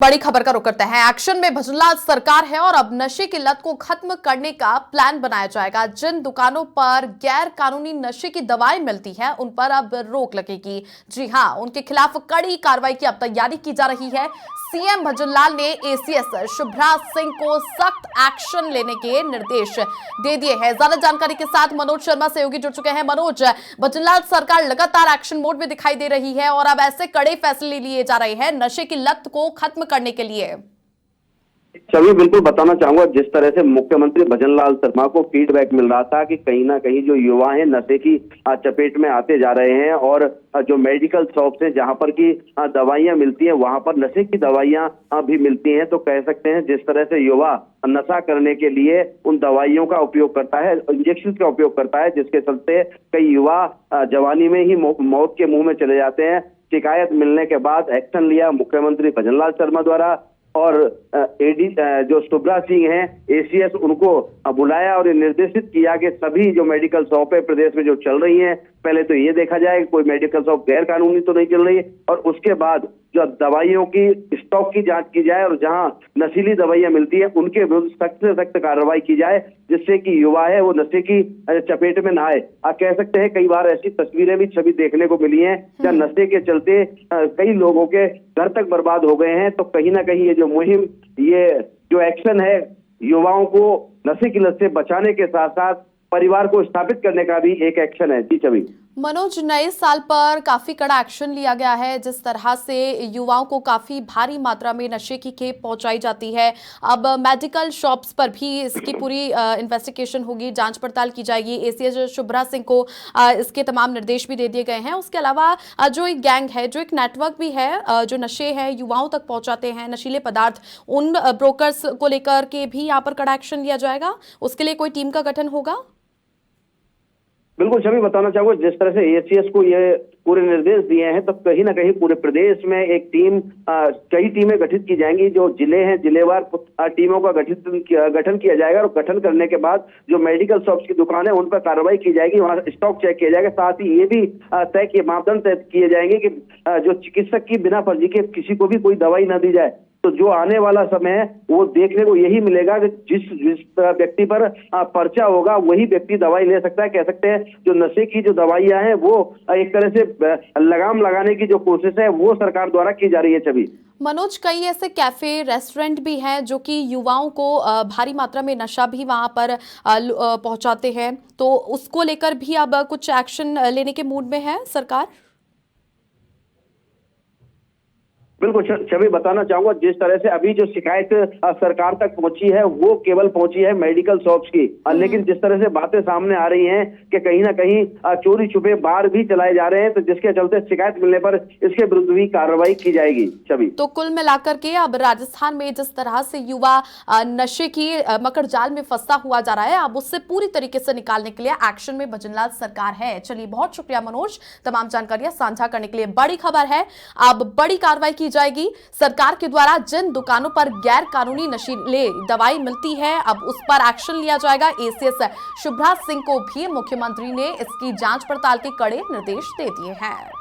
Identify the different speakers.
Speaker 1: बड़ी खबर का रुख करते हैं। एक्शन में भजनलाल सरकार है और अब नशे की लत को खत्म करने का प्लान बनाया जाएगा। जिन दुकानों पर गैर कानूनी नशे की दवाएं मिलती हैं, उन पर अब रोक लगेगी। जी हां, उनके खिलाफ कड़ी कार्रवाई की अब तैयारी की जा रही है। सीएम भजनलाल ने एसीएस शुभ्रा सिंह को सख्त एक्शन लेने के निर्देश दे दिए हैं। ज्यादा जानकारी के साथ मनोज शर्मा सहयोगी जुड़ चुके हैं। मनोज, भजनलाल सरकार लगातार एक्शन मोड में दिखाई दे रही है और अब ऐसे कड़े फैसले लिए जा रहे हैं नशे की लत को खत्म करने के लिए।
Speaker 2: छवि, बिल्कुल बताना चाहूंगा, जिस तरह से मुख्यमंत्री भजनलाल शर्मा को फीडबैक मिल रहा था कि कहीं ना कहीं जो युवा हैं नशे की चपेट में आते जा रहे हैं और जो मेडिकल शॉप्स हैं जहां पर की दवाइयां मिलती हैं वहां पर नशे की दवाइयां भी मिलती हैं, तो कह सकते हैं जिस तरह से युवा नशा करने के लिए उन दवाइयों का उपयोग करता है, इंजेक्शन का उपयोग करता है, जिसके चलते कई युवा जवानी में ही मौत के मुंह में चले जाते हैं। शिकायत मिलने के बाद एक्शन लिया मुख्यमंत्री भजनलाल शर्मा द्वारा और एडी जो शुभ्रा सिंह हैं एसीएस उनको बुलाया और निर्देशित किया कि सभी जो मेडिकल शॉप है प्रदेश में जो चल रही हैं, पहले तो ये देखा जाए कि कोई मेडिकल शॉप गैर कानूनी तो नहीं चल रही है और उसके बाद जो दवाइयों की स्टॉक की जांच की जाए और जहां नशीली दवाइयां मिलती है उनके विरुद्ध सख्त से सख्त कार्रवाई की जाए, जिससे कि युवा है वो नशे की चपेट में ना आए। कह सकते हैं कई बार ऐसी तस्वीरें भी छवि देखने को मिली हैं जहां नशे के चलते कई लोगों के घर तक बर्बाद हो गए हैं। तो कहीं ना कहीं ये जो मुहिम, ये जो एक्शन है युवाओं को नशे की लत से बचाने के साथ साथ परिवार को स्थापित करने का भी एक एक्शन है। जी छवि।
Speaker 1: मनोज, नए साल पर काफी कड़ा एक्शन लिया गया है। जिस तरह से युवाओं को काफी भारी मात्रा में नशे की खेप पहुंचाई जाती है, अब मेडिकल शॉप्स पर भी इसकी पूरी इन्वेस्टिगेशन होगी, जांच पड़ताल की जाएगी। एसीएस शुभ्रा सिंह को इसके तमाम निर्देश भी दे दिए गए हैं। उसके अलावा जो एक गैंग है, जो एक नेटवर्क भी है, जो नशे है युवाओं तक पहुंचाते हैं, नशीले पदार्थ, उन ब्रोकर्स को लेकर के भी यहाँ पर कड़ा एक्शन लिया जाएगा। उसके लिए कोई टीम का गठन होगा?
Speaker 2: बिल्कुल छवि, बताना चाहूंगा, जिस तरह से एसीएस को ये पूरे निर्देश दिए हैं तो कहीं ना कहीं पूरे प्रदेश में एक टीम, कई टीमें गठित की जाएंगी। जो जिले हैं जिलेवार टीमों का गठन किया जाएगा और गठन करने के बाद जो मेडिकल शॉप्स की दुकान है उन पर कार्रवाई की जाएगी, वहां स्टॉक चेक किया जाएगा। साथ ही ये भी तय किए मापदंड तय किए जाएंगे कि जो चिकित्सक की बिना फर्जी के किसी को भी कोई दवाई न दी जाए। तो जो आने वाला समय है वो देखने को यही मिलेगा कि जिस व्यक्ति पर पर्चा होगा वही व्यक्ति दवाई ले सकता है। कह सकते हैं जो नशे की जो दवाइयां हैं वो एक तरह से लगाम लगाने की जो कोशिश है वो सरकार द्वारा की जा रही है। छवि।
Speaker 1: मनोज, कई ऐसे कैफे रेस्टोरेंट भी हैं जो कि युवाओं को भारी मात्रा में नशा भी वहां पर पहुंचाते हैं, तो उसको लेकर भी अब कुछ एक्शन लेने के मूड में है सरकार?
Speaker 2: बिल्कुल छवि, बताना चाहूंगा, जिस तरह से अभी जो शिकायत सरकार तक पहुंची है वो केवल पहुंची है मेडिकल शॉप्स की, लेकिन जिस तरह से बातें सामने आ रही हैं कि कहीं ना कहीं चोरी छुपे बार भी चलाए जा रहे हैं, तो जिसके चलते शिकायत मिलने पर इसके विरुद्ध भी कार्रवाई की जाएगी। छवि।
Speaker 1: तो कुल मिलाकर के अब राजस्थान में जिस तरह से युवा नशे की मकर जाल में फंसा हुआ जा रहा है, अब उससे पूरी तरीके से निकालने के लिए एक्शन में भजनलाल सरकार है। चलिए, बहुत शुक्रिया मनोज, तमाम जानकारियां साझा करने के लिए। बड़ी खबर है, अब बड़ी कार्रवाई की जाएगी सरकार के द्वारा। जिन दुकानों पर गैर कानूनी नशीले दवाई मिलती है अब उस पर एक्शन लिया जाएगा। एसीएस शुभ्रा सिंह को भी मुख्यमंत्री ने इसकी जांच पड़ताल के कड़े निर्देश दे दिए हैं।